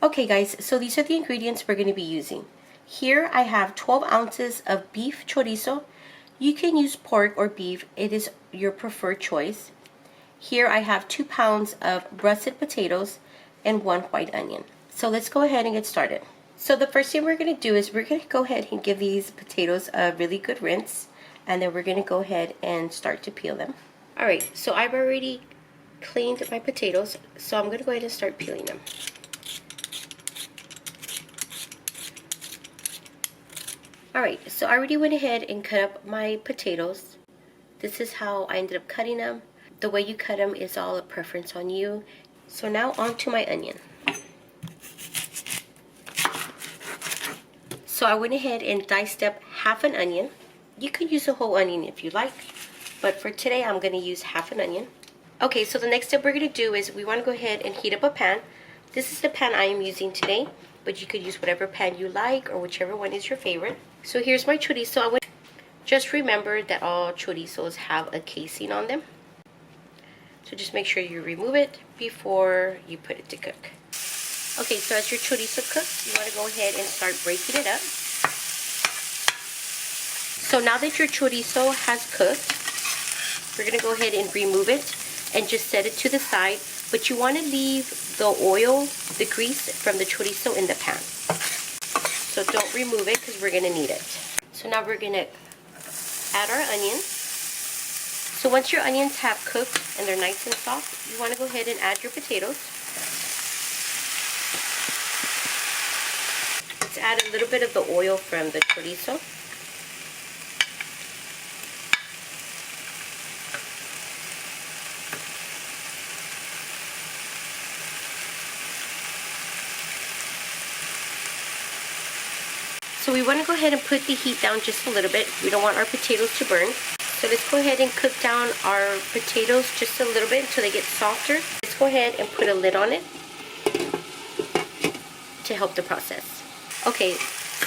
Okay guys, so these are the ingredients we're going to be using. Here I have 12 ounces of beef chorizo. You can use pork or beef, it is your preferred choice. Here I have 2 pounds of russet potatoes and 1 white onion. So let's go ahead and get started. So the first thing we're going to do is we're going to go ahead and give these potatoes a really good rinse, and then we're going to go ahead and start to peel them. Alright, so I've already cleaned my potatoes, so I'm going to go ahead and start peeling them. Alright, so I already went ahead and cut up my potatoes. This is how I ended up cutting them. The way you cut them is all a preference on you. So now on to my onion. So I went ahead and diced up half an onion. You could use a whole onion if you like, but for today I'm going to use half an onion. Okay, so the next step we're going to do is we want to go ahead and heat up a pan. This is the pan I am using today, but you could use whatever pan you like or whichever one is your favorite. So here's my chorizo. Just remember that all chorizos have a casing on them. So just make sure you remove it before you put it to cook. Okay, so as your chorizo cooks, you want to go ahead and start breaking it up. So now that your chorizo has cooked, we're going to go ahead and remove it and just set it to the side. But you want to leave the oil, the grease from the chorizo in the pan. So don't remove it because we're going to need it. So now we're going to add our onions. So once your onions have cooked and they're nice and soft, you want to go ahead and add your potatoes. Let's add a little bit of the oil from the chorizo. So we want to go ahead and put the heat down just a little bit. We don't want our potatoes to burn. So let's go ahead and cook down our potatoes just a little bit until they get softer. Let's go ahead and put a lid on it to help the process. Okay,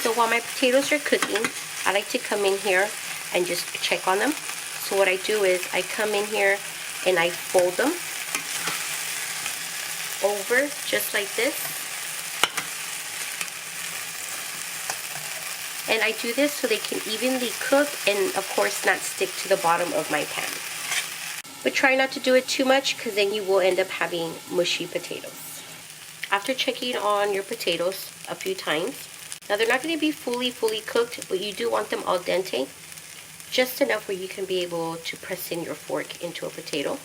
so while my potatoes are cooking, I like to come in here and just check on them. So what I do is I come in here and I fold them over just like this. And I do this so they can evenly cook and of course not stick to the bottom of my pan. But try not to do it too much because then you will end up having mushy potatoes. After checking on your potatoes a few times, now they're not going to be fully cooked, but you do want them al dente. Just enough where you can be able to press in your fork into a potato.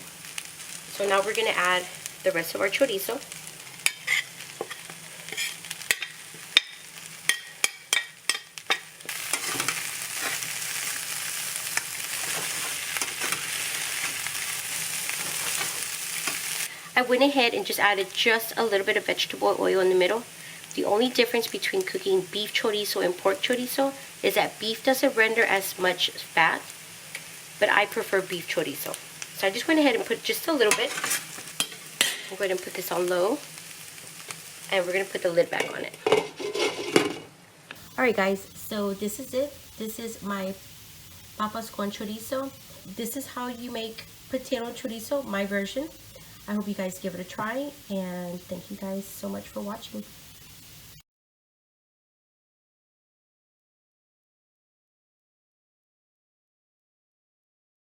So now we're going to add the rest of our chorizo. I went ahead and just added just a little bit of vegetable oil in the middle. The only difference between cooking beef chorizo and pork chorizo is that beef doesn't render as much fat, but I prefer beef chorizo. So I just went ahead and put just a little bit. I'm going to put this on low, and we're going to put the lid back on it. Alright guys, so this is it. This is my papas con chorizo. This is how you make potato chorizo, my version. I hope you guys give it a try, and thank you guys so much for watching.